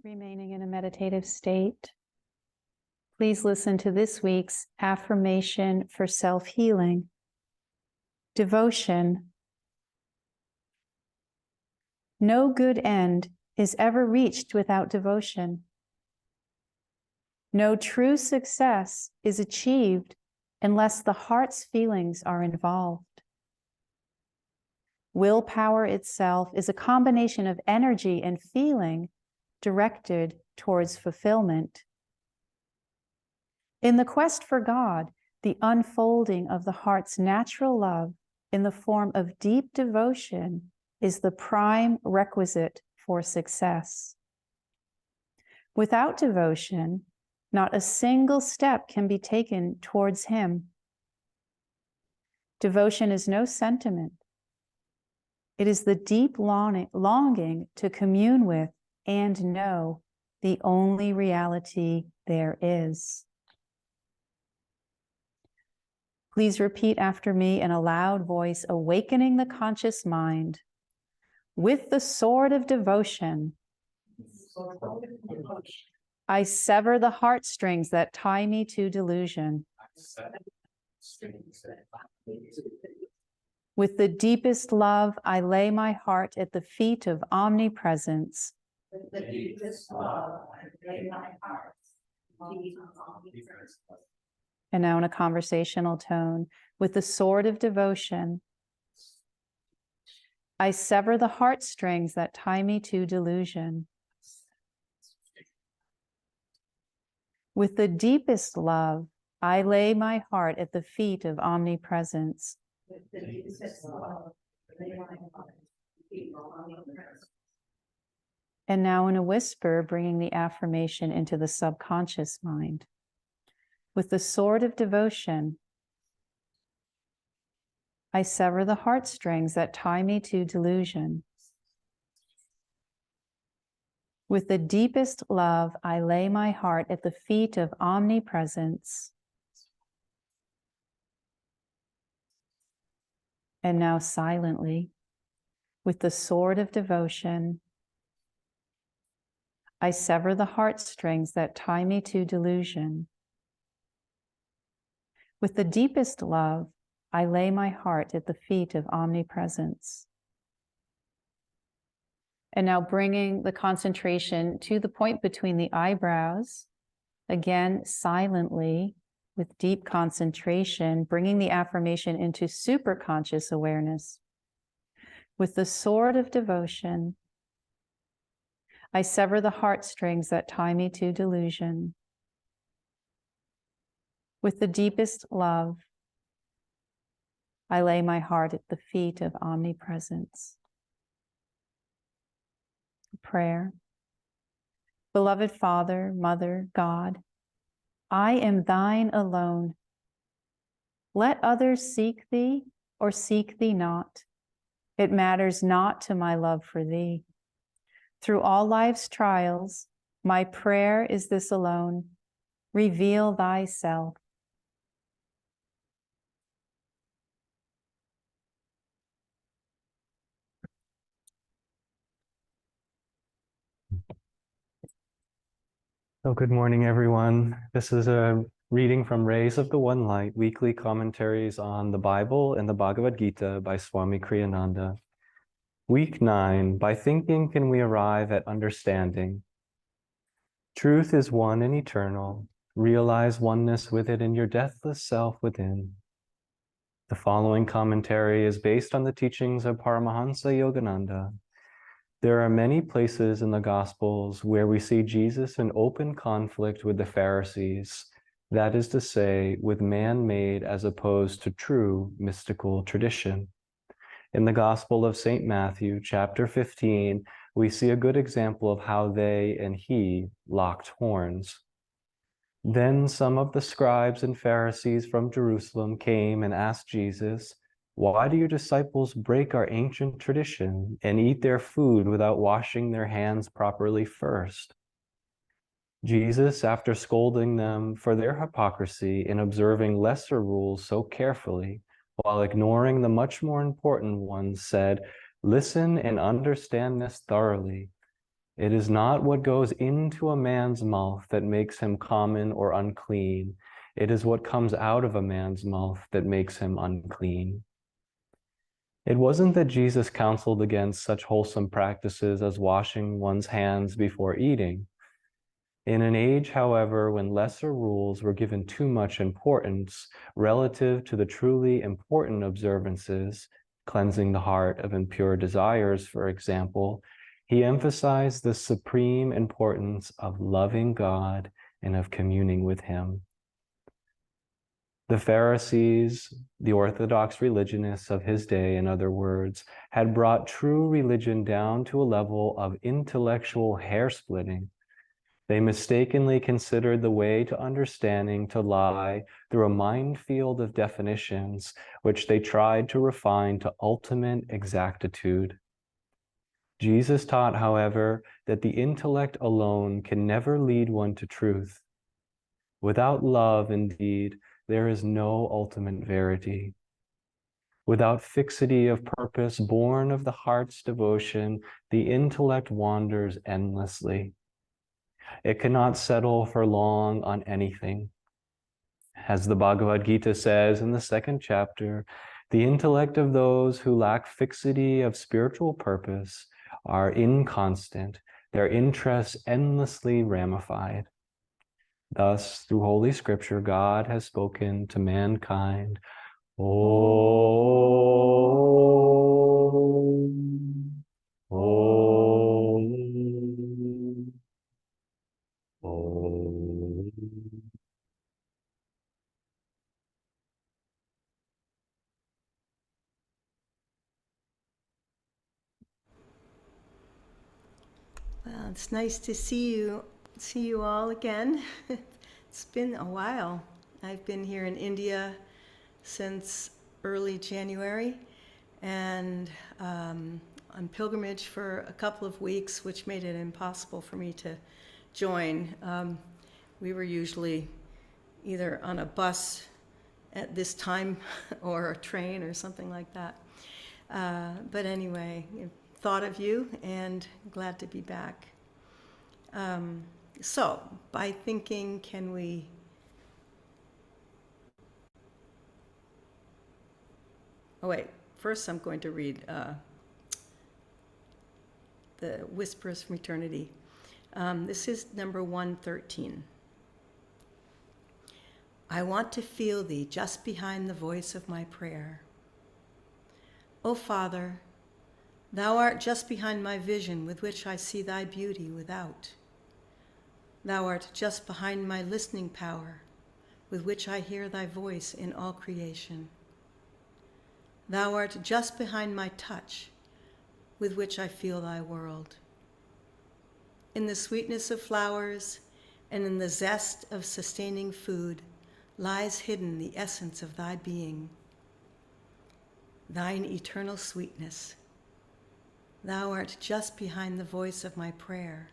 Remaining in a meditative state, please listen to this week's affirmation for self-healing. Devotion. No good end is ever reached without devotion. No true success is achieved unless the heart's feelings are involved. Willpower itself is a combination of energy and feeling directed towards fulfillment. In the quest for God, the unfolding of the heart's natural love in the form of deep devotion is the prime requisite for success. Without devotion, not a single step can be taken towards Him. Devotion is no sentiment. It is the deep longing to commune with and know the only reality there is. Please repeat after me in a loud voice, awakening the conscious mind. With the sword of devotion, I sever the heartstrings that tie me to delusion. With the deepest love, I lay my heart at the feet of omnipresence. With the deepest love, I lay my heart at the feet of omnipresence. And now in a conversational tone, with the sword of devotion, I sever the heartstrings that tie me to delusion. With the deepest love, I lay my heart at the feet of omnipresence. With the deepest love, I lay my heart at the feet of omnipresence. And now in a whisper, bringing the affirmation into the subconscious mind. With the sword of devotion, I sever the heartstrings that tie me to delusion. With the deepest love, I lay my heart at the feet of omnipresence. And now silently, with the sword of devotion, I sever the heartstrings that tie me to delusion. With the deepest love, I lay my heart at the feet of omnipresence. And now bringing the concentration to the point between the eyebrows, again, silently, with deep concentration, bringing the affirmation into superconscious awareness. With the sword of devotion, I sever the heartstrings that tie me to delusion. With the deepest love, I lay my heart at the feet of omnipresence. Prayer. Beloved Father, Mother, God, I am thine alone. Let others seek thee or seek thee not. It matters not to my love for thee. Through all life's trials, my prayer is this alone. Reveal thyself. So good morning, everyone. This is a reading from Rays of the One Light, weekly commentaries on the Bible and the Bhagavad Gita by Swami Kriyananda. Week 9, by thinking can we arrive at understanding. Truth is one and eternal. Realize oneness with it in your deathless self within. The following commentary is based on the teachings of Paramhansa Yogananda. There are many places in the Gospels where we see Jesus in open conflict with the Pharisees, that is to say, with man-made as opposed to true mystical tradition. In the Gospel of St. Matthew, chapter 15, we see a good example of how they and he locked horns. Then some of the scribes and Pharisees from Jerusalem came and asked Jesus, "Why do your disciples break our ancient tradition and eat their food without washing their hands properly first?" Jesus, after scolding them for their hypocrisy in observing lesser rules so carefully, while ignoring the much more important ones, said, "Listen and understand this thoroughly. It is not what goes into a man's mouth that makes him common or unclean. It is what comes out of a man's mouth that makes him unclean. It wasn't that Jesus counseled against such wholesome practices as washing one's hands before eating. In an age, however, when lesser rules were given too much importance relative to the truly important observances, cleansing the heart of impure desires, for example, he emphasized the supreme importance of loving God and of communing with him. The Pharisees, the Orthodox religionists of his day, in other words, had brought true religion down to a level of intellectual hair-splitting. They mistakenly considered the way to understanding to lie through a minefield of definitions, which they tried to refine to ultimate exactitude. Jesus taught, however, that the intellect alone can never lead one to truth. Without love, indeed, there is no ultimate verity. Without fixity of purpose born of the heart's devotion, the intellect wanders endlessly. It cannot settle for long on anything. As the Bhagavad Gita says in the 2nd chapter, the intellect of those who lack fixity of spiritual purpose are inconstant, their interests endlessly ramified. Thus, through Holy Scripture, God has spoken to mankind. Om. Om. Om. Well, it's nice to see you all again. It's been a while. I've been here in India since early January, and on pilgrimage for a couple of weeks, which made it impossible for me to join. We were usually either on a bus at this time or a train or something like that. But anyway, thought of you and glad to be back. So, by thinking, can we first I'm going to read the Whispers from Eternity. This is number 113. I want to feel thee just behind the voice of my prayer. O Father, thou art just behind my vision with which I see thy beauty without. Thou art just behind my listening power with which I hear thy voice in all creation. Thou art just behind my touch with which I feel thy world. In the sweetness of flowers and in the zest of sustaining food lies hidden the essence of thy being, thine eternal sweetness. Thou art just behind the voice of my prayer.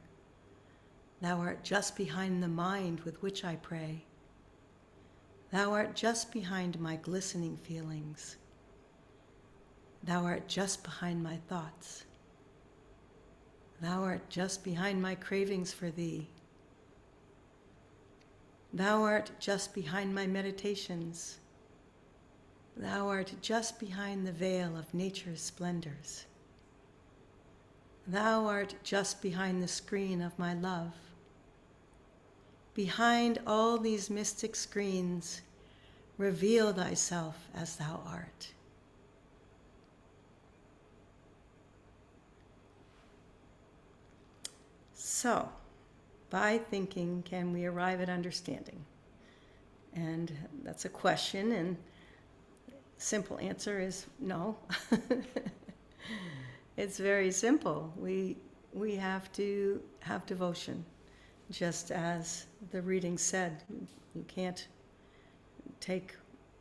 Thou art just behind the mind with which I pray. Thou art just behind my glistening feelings. Thou art just behind my thoughts. Thou art just behind my cravings for thee. Thou art just behind my meditations. Thou art just behind the veil of nature's splendors. Thou art just behind the screen of my love. Behind all these mystic screens, reveal thyself as thou art. So, by thinking, can we arrive at understanding? And that's a question, and simple answer is no. It's very simple. We have to have devotion. Just as the reading said, you can't take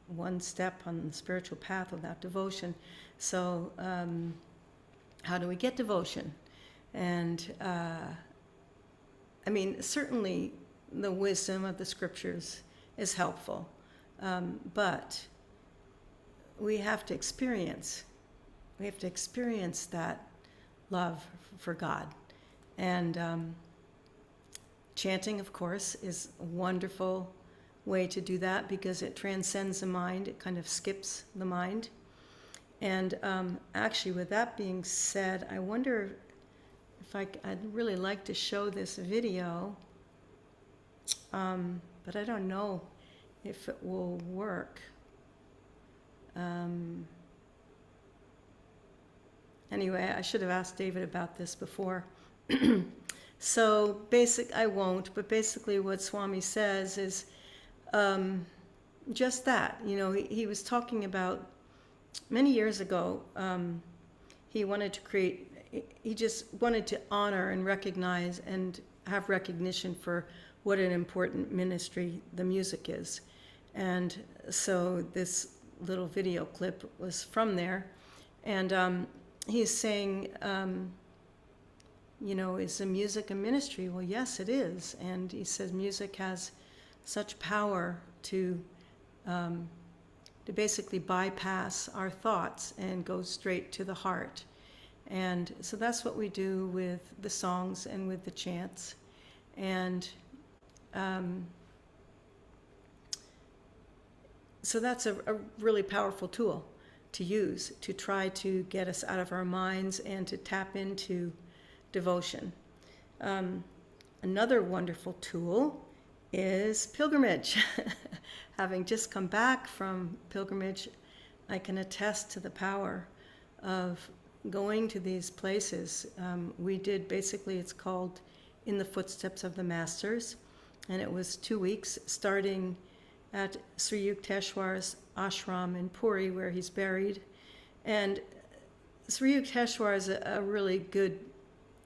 one step on the spiritual path without devotion. So how do we get devotion? And certainly the wisdom of the scriptures is helpful, but we have to experience that love for God. And chanting, of course, is a wonderful way to do that because it transcends the mind. It kind of skips the mind. And actually, with that being said, I wonder if I'd really like to show this video, but I don't know if it will work. Anyway, I should have asked David about this before. So I won't, but basically what Swami says is just that. You know, he was talking about many years ago, he just wanted to honor and recognize and have recognition for what an important ministry the music is. And so this little video clip was from there. And he's saying, you know, is the music a ministry? Well, yes, it is. And he says music has such power to basically bypass our thoughts and go straight to the heart. And so that's what we do with the songs and with the chants. And so that's a really powerful tool to use to try to get us out of our minds and to tap into devotion. Another wonderful tool is pilgrimage. Having just come back from pilgrimage, I can attest to the power of going to these places. We did basically, it's called In the Footsteps of the Masters, and it was 2 weeks starting at Sri Yukteswar's ashram in Puri, where he's buried. And Sri Yukteswar is a really good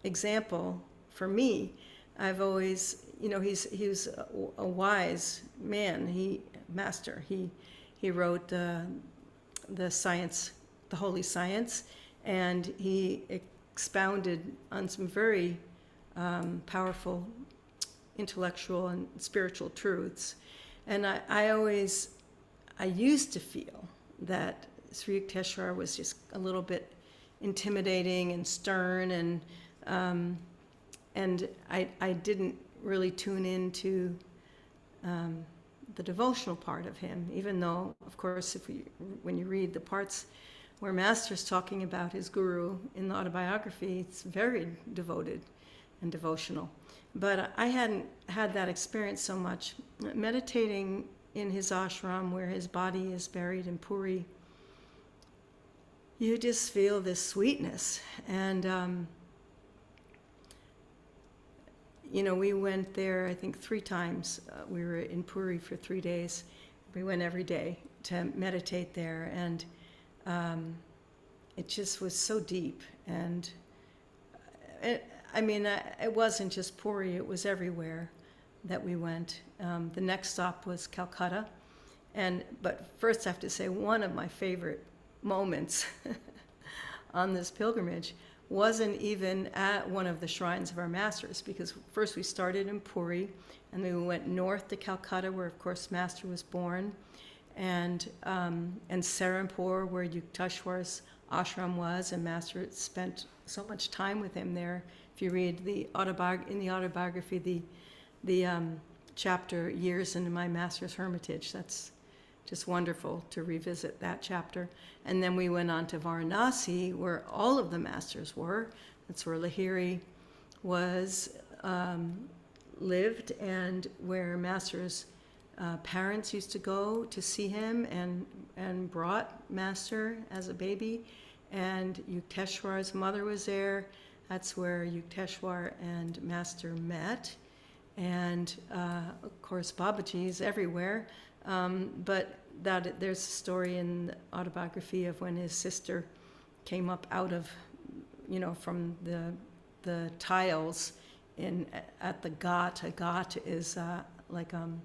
example for me. I've always, you know, he was a wise man, master. He wrote the science, the holy science, and he expounded on some very powerful intellectual and spiritual truths. And I used to feel that Sri Yukteswar was just a little bit intimidating and stern, and I didn't really tune into the devotional part of him, even though, of course, when you read the parts where Master's talking about his guru in the autobiography, it's very devoted and devotional. But I hadn't had that experience so much. Meditating in his ashram where his body is buried in Puri, you just feel this sweetness. And, you know, we went there, I think 3 times. We were in Puri for 3 days. We went every day to meditate there. And it just was so deep. And it wasn't just Puri, it was everywhere that we went. The next stop was Calcutta. But first I have to say, one of my favorite moments on this pilgrimage wasn't even at one of the shrines of our masters, because first we started in Puri, and then we went north to Calcutta, where of course Master was born, and Serampore, where Yukteswar's ashram was, and Master had spent so much time with him there. If you read in the autobiography, the chapter Years into My Master's Hermitage, that's just wonderful to revisit that chapter. And then we went on to Varanasi, where all of the masters were. That's where Lahiri lived, and where Master's parents used to go to see him, and brought Master as a baby. And Yukteswar's mother was there. That's where Yukteswar and Master met. And of course, Babaji's everywhere. But there's a story in the autobiography of when his sister came up out of, you know, from the tiles at the Ghat. A Ghat is like an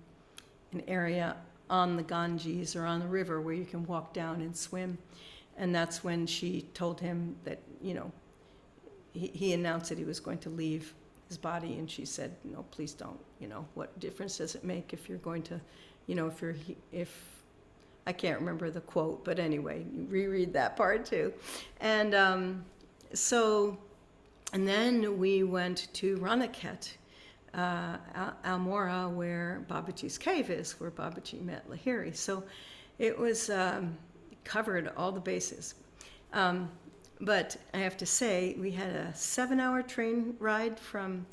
area on the Ganges or on the river where you can walk down and swim. And that's when she told him that, you know, he announced that he was going to leave his body, and she said, no, please don't. You know, what difference does it make if you're going to, you know, if I can't remember the quote, but anyway, you reread that part too. And so And then we went to Ranaket, Almora, where Babaji's cave is, where Babaji met Lahiri. So it was covered all the bases. But I have to say, we had a 7-hour train ride from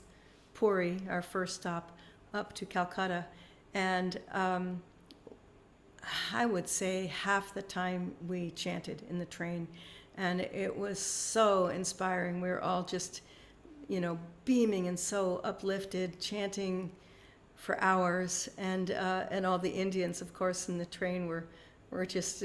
Puri, our first stop, up to Calcutta. And I would say half the time we chanted in the train. And it was so inspiring. We were all just, beaming and so uplifted, chanting for hours. And all the Indians, of course, in the train were just,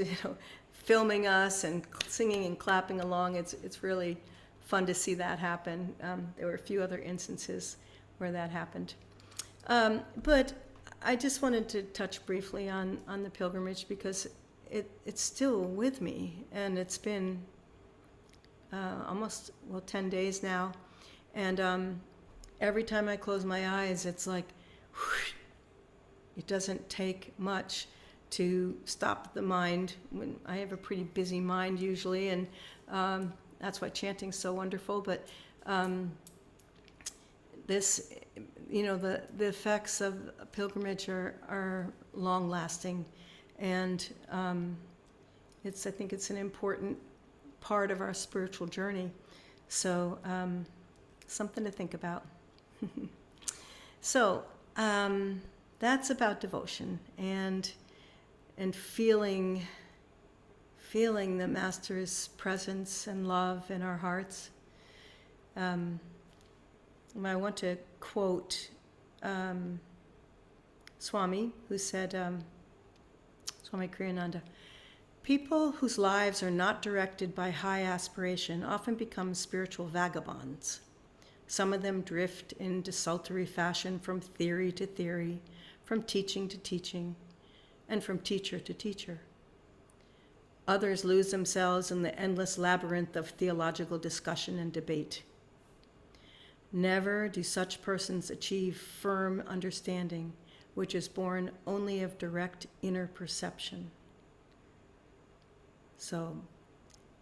filming us and singing and clapping along. It's really fun to see that happen. There were a few other instances where that happened. But I just wanted to touch briefly on the pilgrimage because it's still with me, and it's been almost 10 days now. And every time I close my eyes, it's like, whoosh, it doesn't take much to stop the mind. When I have a pretty busy mind usually, and that's why chanting's so wonderful. But this, the effects of a pilgrimage are long lasting, and I think it's an important part of our spiritual journey. So something to think about. So that's about devotion and feeling the Master's presence and love in our hearts. I want to quote Swami, who said, Swami Kriyananda, "People whose lives are not directed by high aspiration often become spiritual vagabonds. Some of them drift in desultory fashion from theory to theory, from teaching to teaching, and from teacher to teacher. Others lose themselves in the endless labyrinth of theological discussion and debate. Never do such persons achieve firm understanding, which is born only of direct inner perception." So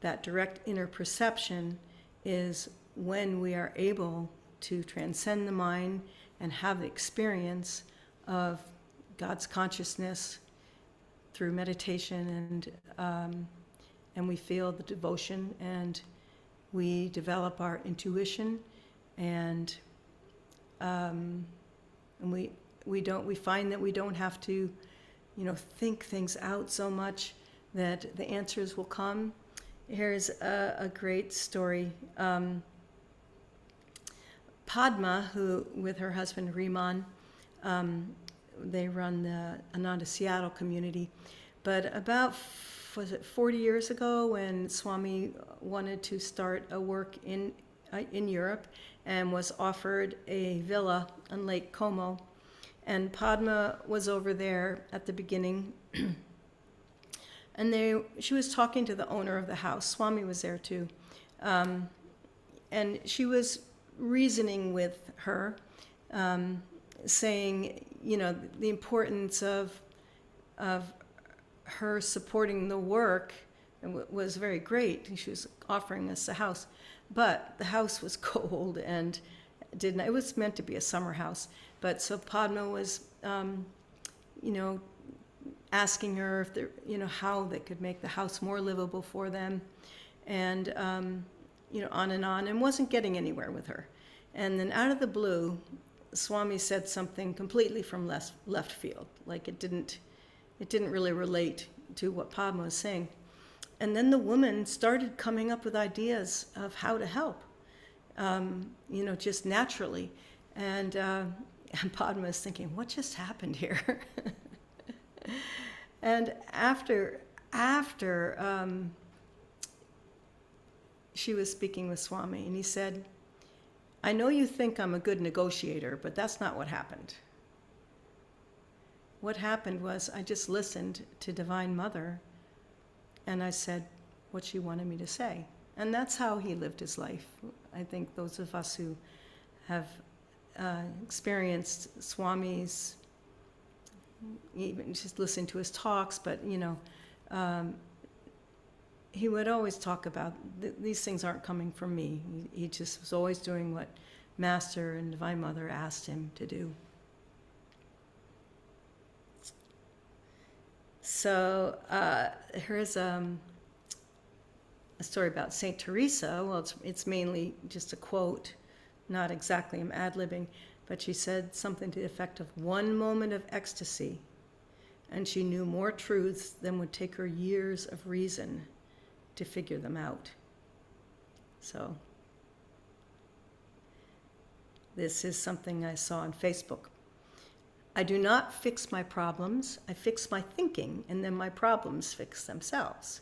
that direct inner perception is when we are able to transcend the mind and have the experience of God's consciousness through meditation, and we feel the devotion, and we develop our intuition, and we find that we don't have to, think things out so much, that the answers will come. Here's a great story. Padma, who with her husband Riemann, they run the Ananda Seattle community. But about, 40 years ago, when Swami wanted to start a work in Europe and was offered a villa on Lake Como, and Padma was over there at the beginning, and she was talking to the owner of the house. Swami was there too, and she was reasoning with her, saying, the importance of her supporting the work was very great. She was offering us a house, but the house was cold and it was meant to be a summer house. But so Padma was, asking her if there, how they could make the house more livable for them, and on, and wasn't getting anywhere with her. And then out of the blue, Swami said something completely from left field, like it didn't really relate to what Padma was saying. And then the woman started coming up with ideas of how to help, just naturally. And Padma is thinking, what just happened here? And after she was speaking with Swami, and he said, "I know you think I'm a good negotiator, but that's not what happened. What happened was I just listened to Divine Mother, and I said what she wanted me to say." And that's how he lived his life. I think those of us who have experienced Swami's, even just listening to his talks, but he would always talk about these things aren't coming from me. He just was always doing what Master and Divine Mother asked him to do. So here's a story about Saint Teresa. Well, it's mainly just a quote, not exactly, I'm ad-libbing, but she said something to the effect of, one moment of ecstasy, and she knew more truths than would take her years of reason to figure them out. So this is something I saw on Facebook. I do not fix my problems, I fix my thinking, and then my problems fix themselves.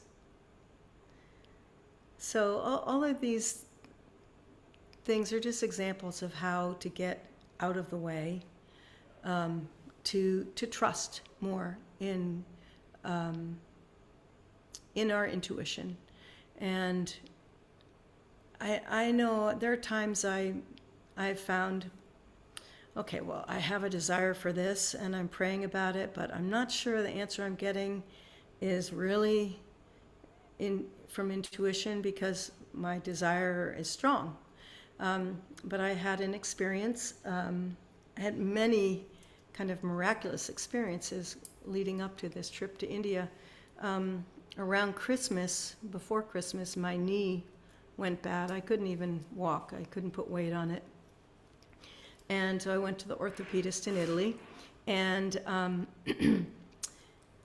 So all of these things are just examples of how to get out of the way, to trust more in our intuition. And I know there are times I've found, okay, well, I have a desire for this and I'm praying about it, but I'm not sure the answer I'm getting is really from intuition because my desire is strong. But I had an experience, I had many kind of miraculous experiences leading up to this trip to India. Around Christmas, before Christmas, my knee went bad. I couldn't even walk. I couldn't put weight on it. And so I went to the orthopedist in Italy, and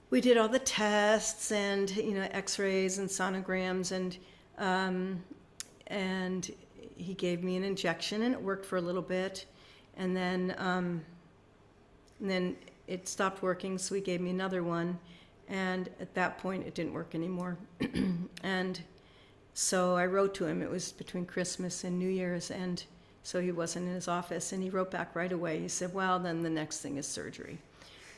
we did all the tests and, x-rays and sonograms, and he gave me an injection, and it worked for a little bit, and then it stopped working, so he gave me another one, and at that point it didn't work anymore. And so I wrote to him. It was between Christmas and New Year's, and so he wasn't in his office, and he wrote back right away. He said, well, then the next thing is surgery.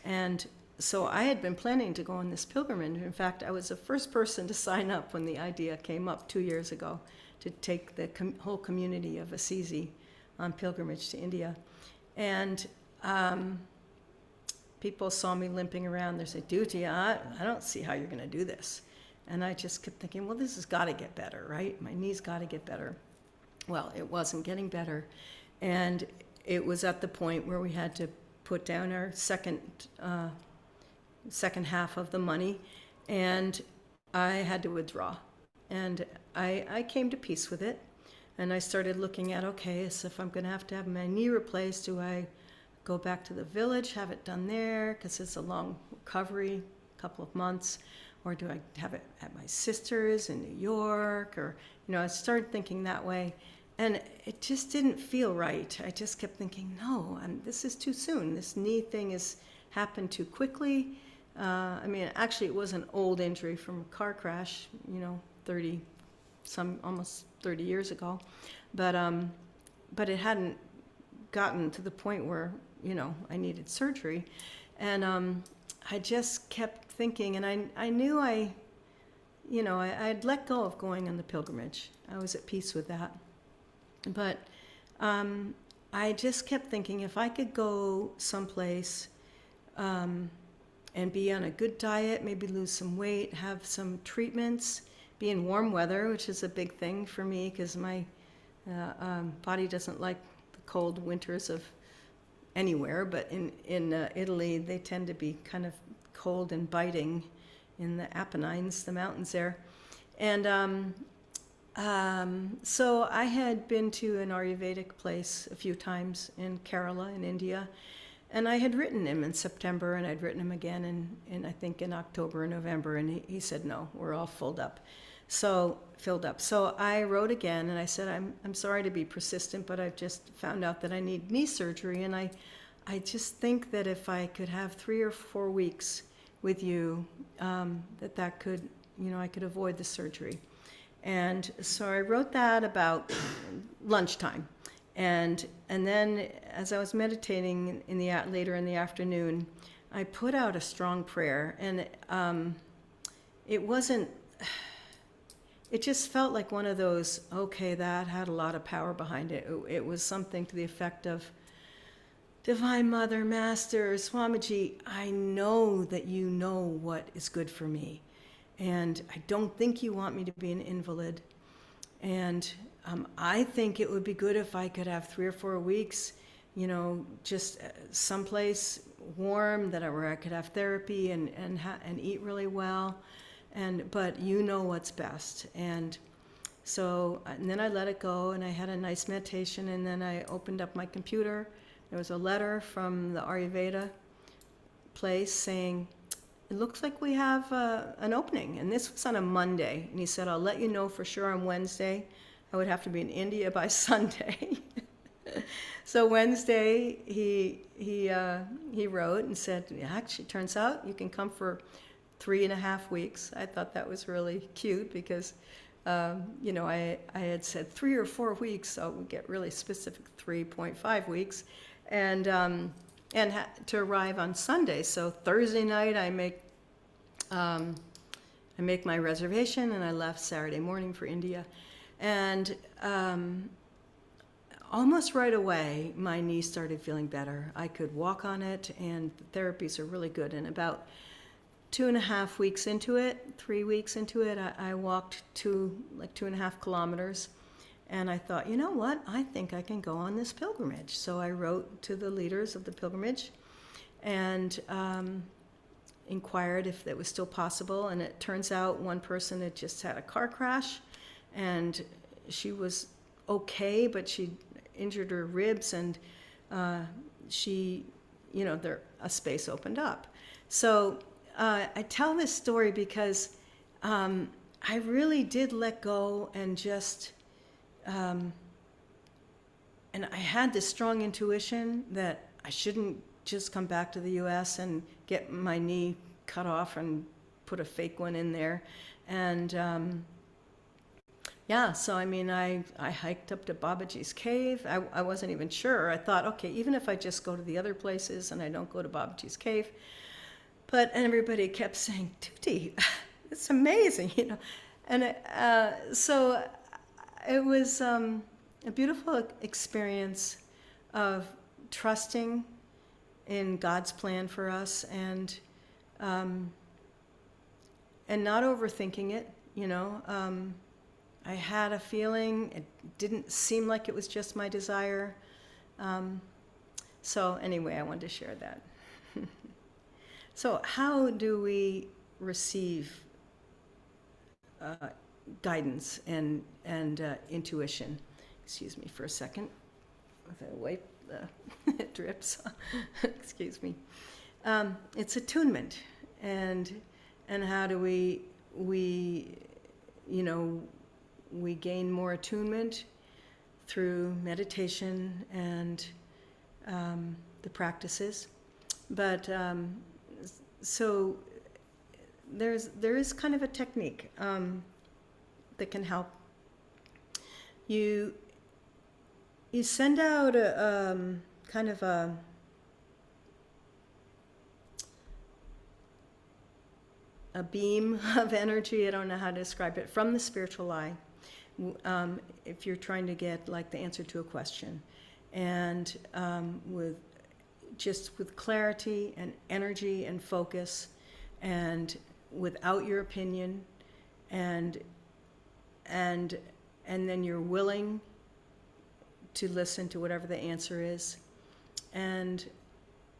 And so I had been planning to go on this pilgrimage. In fact, I was the first person to sign up when the idea came up 2 years ago to take the whole community of Assisi on pilgrimage to India. And people saw me limping around. They said, Dhuti, I don't see how you're going to do this. And I just kept thinking, well, this has got to get better, right? My knee's got to get better. Well, it wasn't getting better. And it was at the point where we had to put down our second half of the money, and I had to withdraw. And I came to peace with it, and I started looking at, okay, so if I'm going to have my knee replaced, do I go back to the village, have it done there, because it's a long recovery, a couple of months, or do I have it at my sister's in New York, or, I started thinking that way, and it just didn't feel right. I just kept thinking, no, this is too soon. This knee thing has happened too quickly. Actually, it was an old injury from a car crash, almost 30 years ago, but it hadn't gotten to the point where, I needed surgery. And I just kept thinking, and I knew I'd let go of going on the pilgrimage. I was at peace with that. But I just kept thinking, if I could go someplace and be on a good diet, maybe lose some weight, have some treatments, be in warm weather, which is a big thing for me because my body doesn't like the cold winters of anywhere, but in Italy, they tend to be kind of cold and biting in the Apennines, the mountains there. And so I had been to an Ayurvedic place a few times in Kerala in India, and I had written him in September, and I'd written him again in I think in October or November, and he said, no, we're all filled up. So I wrote again, and I said, I'm sorry to be persistent, but I've just found out that I need knee surgery, and I just think that if I could have 3 or 4 weeks with you, that could, I could avoid the surgery. And so I wrote that about lunchtime. And then as I was meditating later in the afternoon, I put out a strong prayer. And it just felt like one of those, okay, that had a lot of power behind it. It was something to the effect of, Divine Mother, Master, Swamiji, I know that you know what is good for me. and I don't think you want me to be an invalid. And I think it would be good if I could have 3 or 4 weeks, just someplace warm where I could have therapy and eat really well. But you know what's best. And then I let it go, and I had a nice meditation, and then I opened up my computer. There was a letter from the Ayurveda place saying, it looks like we have an opening. And this was on a Monday. And he said, I'll let you know for sure on Wednesday. I would have to be in India by Sunday. So Wednesday, he wrote and said, actually, turns out you can come for 3.5 weeks. I thought that was really cute because, I had said 3 or 4 weeks, so we get really specific, 3.5 weeks. And to arrive on Sunday. So Thursday night, I make my reservation, and I left Saturday morning for India. And almost right away, my knee started feeling better. I could walk on it, and the therapies are really good. And about 2.5 weeks into it, 3 weeks into it, I walked 2.5 kilometers. And I thought, you know what? I think I can go on this pilgrimage. So I wrote to the leaders of the pilgrimage and inquired if it was still possible. And it turns out one person had just had a car crash, and she was okay, but she injured her ribs, and a space opened up. So I tell this story because I really did let go and just... and I had this strong intuition that I shouldn't just come back to the U.S. and get my knee cut off and put a fake one in there. And so I hiked up to Babaji's cave. I wasn't even sure. I thought, okay, even if I just go to the other places and I don't go to Babaji's cave. But everybody kept saying, Dhuti, it's amazing, And so it was a beautiful experience of trusting in God's plan for us and not overthinking it. I had a feeling. It didn't seem like it was just my desire. So anyway, I wanted to share that. So how do we receive guidance and intuition? Excuse me for a second. If I wipe it drips. Excuse me. It's attunement, and how do we gain more attunement through meditation and the practices. But so there is kind of a technique that can help. You send out a kind of a beam of energy. I don't know how to describe it, from the spiritual eye. If you're trying to get like the answer to a question, and with clarity and energy and focus, and without your opinion, and then you're willing to listen to whatever the answer is, and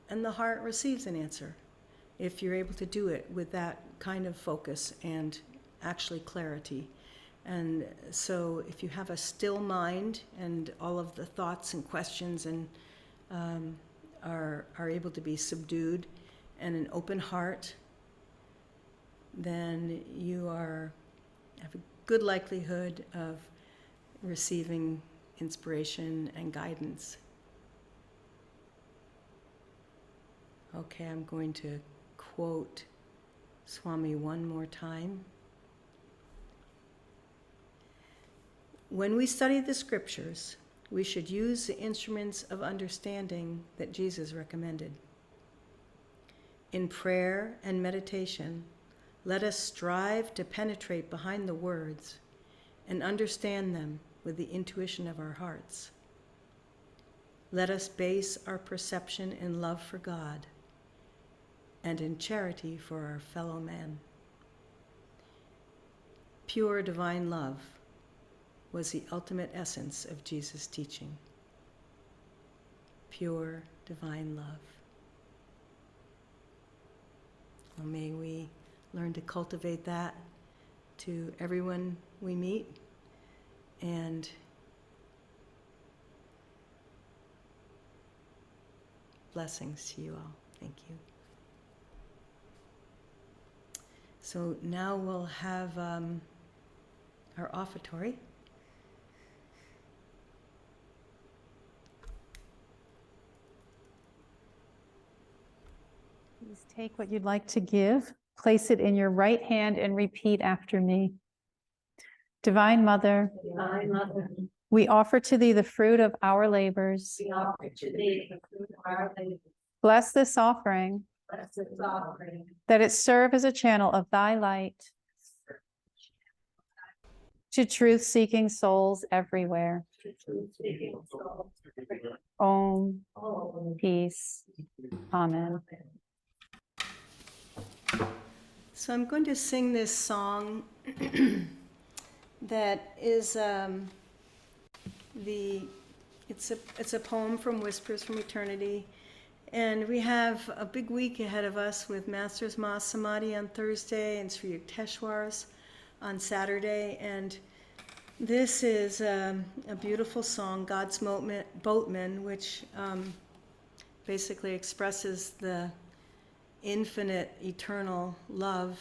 the heart receives an answer if you're able to do it with that kind of focus and actually clarity. And so if you have a still mind and all of the thoughts and questions and are able to be subdued, and an open heart, then you have a good likelihood of receiving inspiration and guidance. Okay, I'm going to quote Swami one more time. When we study the scriptures, we should use the instruments of understanding that Jesus recommended. In prayer and meditation, let us strive to penetrate behind the words and understand them with the intuition of our hearts. Let us base our perception in love for God and in charity for our fellow man. pure divine love was the ultimate essence of Jesus' teaching. Pure divine love. Well, may we learn to cultivate that to everyone we meet, and blessings to you all. Thank you. So now we'll have our offertory. Please take what you'd like to give, place it in your right hand, and repeat after me. Divine Mother, Divine Mother, we offer to thee the fruit of our labors. we offer to thee the fruit of our labor. Bless this offering, Bless this offering, that it serve as a channel of thy light to truth-seeking souls everywhere. to truth-seeking souls everywhere. Om, Oh, peace, amen. So I'm going to sing this song that is it's a poem from Whispers from Eternity, and we have a big week ahead of us with Masters Mass Samadhi on Thursday and Sri Yukteswars on Saturday, and this is a beautiful song, God's Boatman, which basically expresses the infinite, eternal love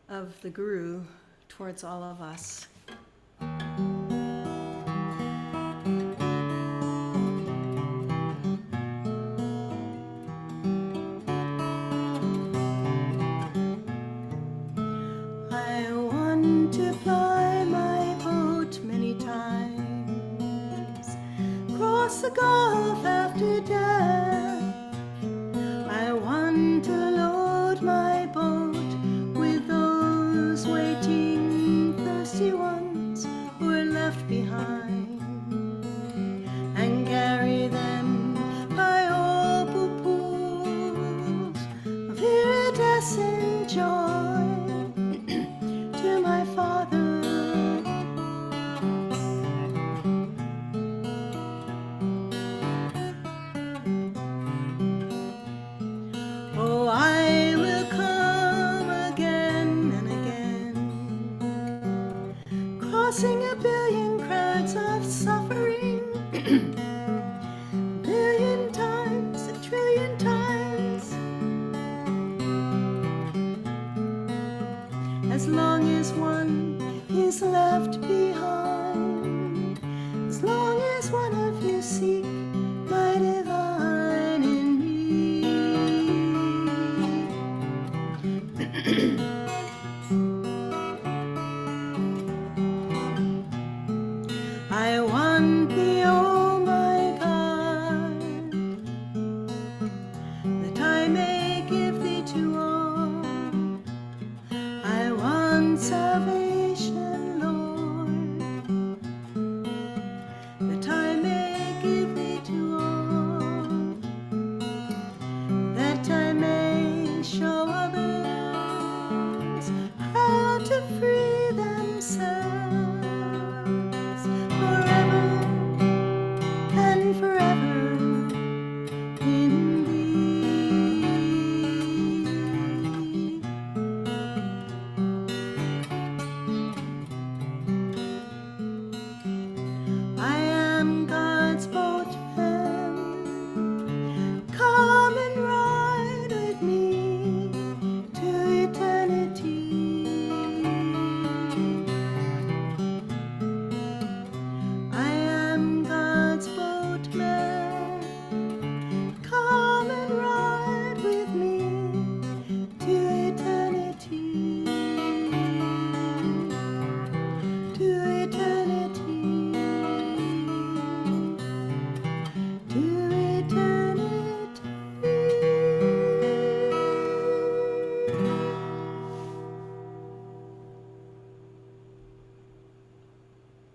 of the Guru towards all of us. I want to fly my boat many times, cross the Gulf after death. I want to load my boat with those waiting thirsty ones who are left behind, and carry them by opal pools of iridescent joy to my Father. Oh, I will come again and again, crossing a billion crowds of suffering, billion times, a trillion times, as long as one is left behind, as long as one of you seek my divine in me. I want the